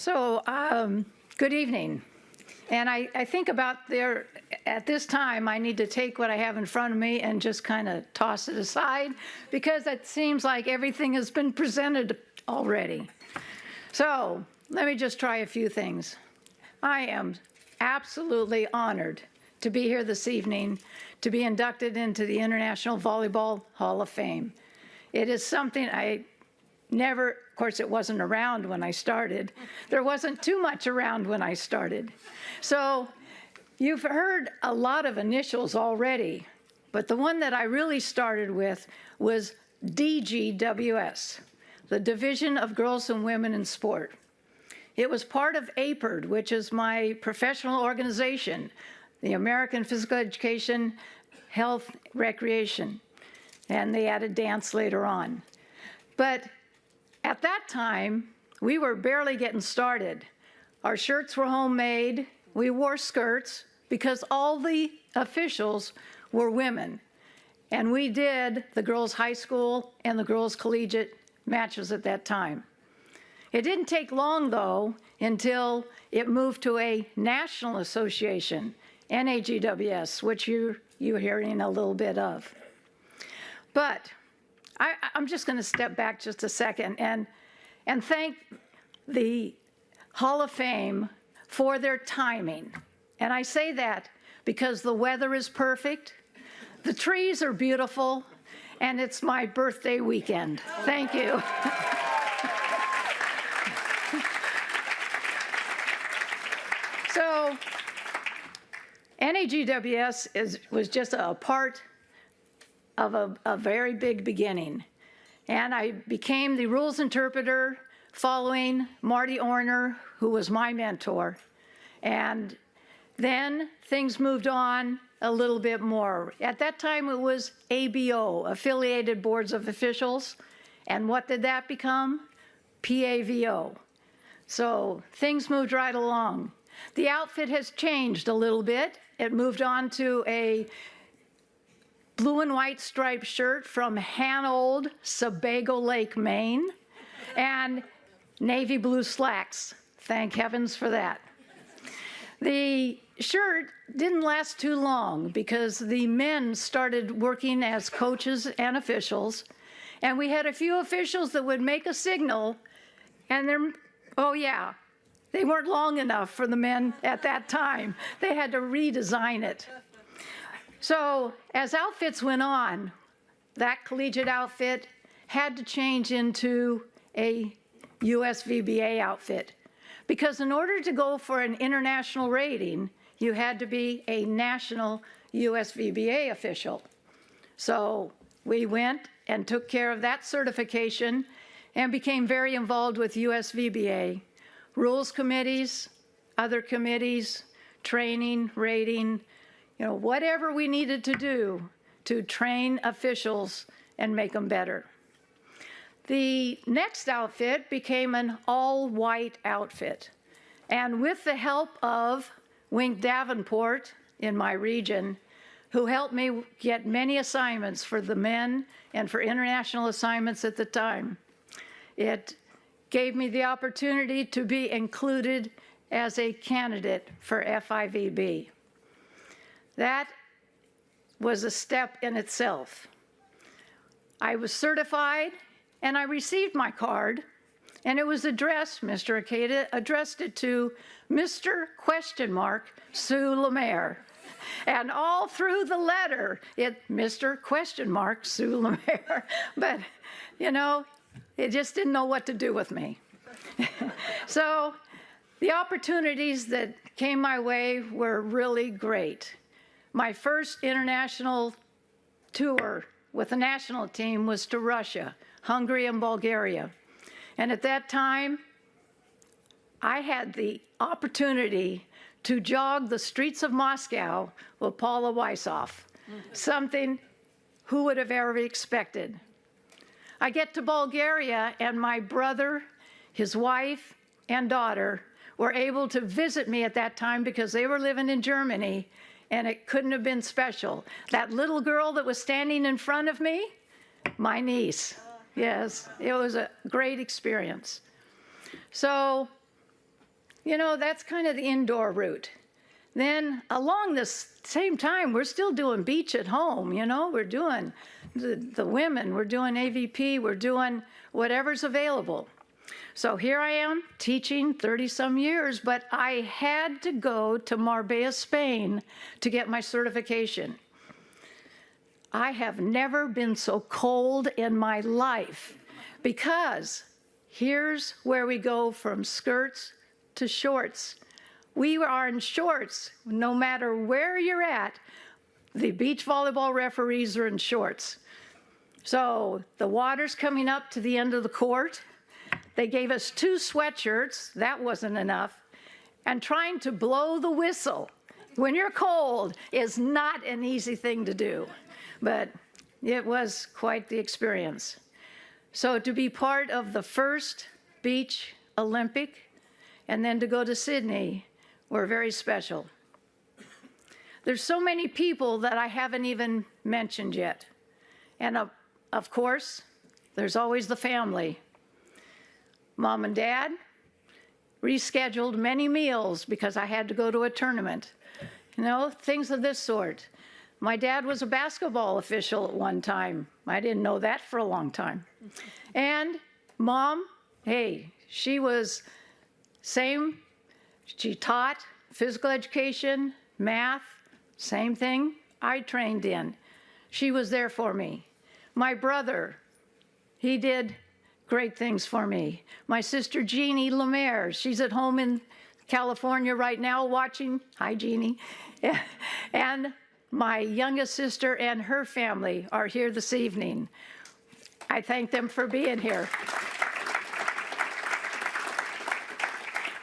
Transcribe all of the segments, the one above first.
Good evening. And I think about at this time, I need to take what I have in front of me and just kind of toss it aside because it seems like everything has been presented already. So let me just try a few things. I am absolutely honored to be here this evening to be inducted into the International Volleyball Hall of Fame. It is something I never, of course, it wasn't around when I started. There wasn't too much around when I started. So you've heard a lot of initials already, but the one that I really started with was DGWS, the Division of Girls and Women in Sport. It was part of APERD, which is my professional organization, the American Physical Education, Health, Recreation, and they added dance later on. But at that time, we were barely getting started. Our shirts were homemade. We wore skirts because all the officials were women. And we did the girls' high school and the girls' collegiate matches at that time. It didn't take long, though, until it moved to a national association, NAGWS, which you're hearing a little bit of. But I'm just going to step back just a second and thank the Hall of Fame for their timing. And I say that because the weather is perfect, the trees are beautiful, and it's my birthday weekend. Thank you. So NAGWS was just a part of a very big beginning. And I became the rules interpreter following Marty Orner, who was my mentor. And then things moved on a little bit more. At that time, it was ABO, Affiliated Boards of Officials. And what did that become? PAVO. So things moved right along. The outfit has changed a little bit. It moved on to a blue and white striped shirt from Hanold, Sebago Lake, Maine, and navy blue slacks. Thank heavens for that. The shirt didn't last too long because the men started working as coaches and officials, and we had a few officials that would make a signal, and they weren't long enough for the men at that time. They had to redesign it. So as outfits went on, that collegiate outfit had to change into a USVBA outfit. Because in order to go for an international rating, you had to be a national USVBA official. So we went and took care of that certification and became very involved with USVBA, rules committees, other committees, training, rating, whatever we needed to do to train officials and make them better. The next outfit became an all-white outfit. And with the help of Wink Davenport in my region, who helped me get many assignments for the men and for international assignments at the time, it gave me the opportunity to be included as a candidate for FIVB. That was a step in itself. I was certified, and I received my card, and it was addressed, Mr. Akeda addressed it to Mr. Sue Lemaire. And all through the letter, Mr. Sue Lemaire. But, it just didn't know what to do with me. So the opportunities that came my way were really great. My first international tour with the national team was to Russia, Hungary, and Bulgaria. And at that time, I had the opportunity to jog the streets of Moscow with Paula Weisoff, something who would have ever expected. I get to Bulgaria, and my brother, his wife, and daughter were able to visit me at that time because they were living in Germany, and it couldn't have been special. That little girl that was standing in front of me, my niece. Yes, it was a great experience. So You know, that's kind of the indoor route. Then along this same time, we're still doing beach at home, you know, we're doing the women, we're doing AVP, we're doing whatever's available. So here I am teaching 30-some years, but I had to go to Marbella, Spain to get my certification. I have never been so cold in my life, because here's where we go from skirts to shorts. We are in shorts no matter where you're at. The beach volleyball referees are in shorts. So the water's coming up to the end of the court. They gave us 2 sweatshirts. That wasn't enough. And trying to blow the whistle when you're cold is not an easy thing to do. But it was quite the experience. So to be part of the first beach Olympic and then to go to Sydney were very special. There's so many people that I haven't even mentioned yet. And of course, there's always the family. Mom and Dad rescheduled many meals because I had to go to a tournament. You know, things of this sort. My dad was a basketball official at one time. I didn't know that for a long time. And Mom, hey, she was same. She taught physical education, math, same thing I trained in. She was there for me. My brother, he did great things for me. My sister Jeannie Lemaire, she's at home in California right now watching. Hi, Jeannie. And my youngest sister and her family are here this evening. I thank them for being here.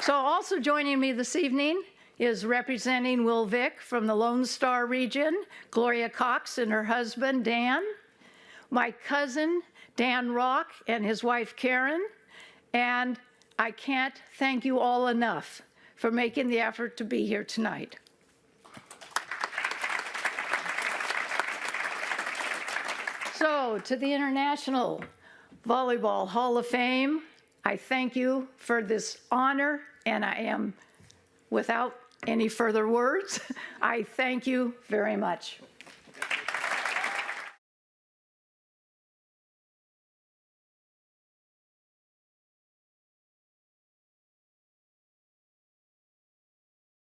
So also joining me this evening is representing Will Vick from the Lone Star region, Gloria Cox and her husband, Dan, my cousin, Dan Rock, and his wife, Karen, and I can't thank you all enough for making the effort to be here tonight. So, to the International Volleyball Hall of Fame, I thank you for this honor, and I am, without any further words, I thank you very much.